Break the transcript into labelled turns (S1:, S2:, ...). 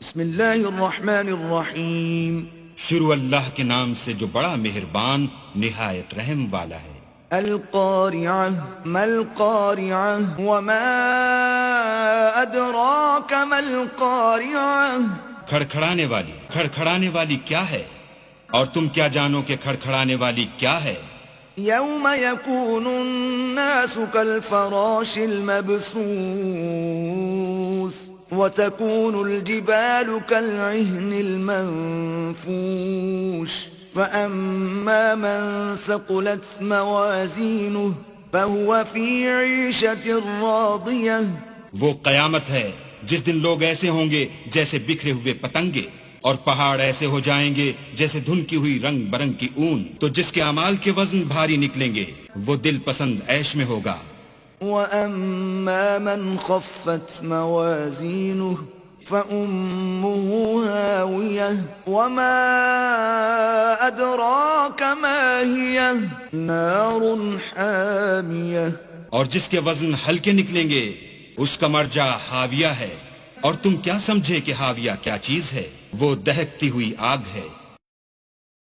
S1: بسم اللہ الرحمن الرحیم.
S2: شروع اللہ کے نام سے جو بڑا مہربان نہایت رحم والا ہے.
S1: القارعہ ما القارعہ وما ادراک ما القارعہ.
S2: کھڑکھڑانے والی کیا ہے اور تم کیا جانو کہ کھڑکھڑانے والی کیا ہے.
S1: یوم یکون الناس کالفراش المبثوث وتكون الجبال كالعهن المنفوش فأما من ثقلت موازينه فهو في عيشة راضية.
S2: وہ قیامت ہے جس دن لوگ ایسے ہوں گے جیسے بکھرے ہوئے پتنگے، اور پہاڑ ایسے ہو جائیں گے جیسے دھنکی ہوئی رنگ برنگ کی اون. تو جس کے اعمال کے وزن بھاری نکلیں گے وہ دل پسند عیش میں ہوگا.
S1: وَأَمَّا مَنْ خَفَّتْ مَوَازِينُهُ فَأُمُّهُ هَاوِيَةٌ وَمَا أَدْرَاكَ مَا هِيَهْ نَارٌ حَامِيَةٌ.
S2: اور جس کے وزن ہلکے نکلیں گے اس کا مرجع حاویہ ہے، اور تم کیا سمجھے کہ حاویہ کیا چیز ہے؟ وہ دہکتی ہوئی آگ ہے.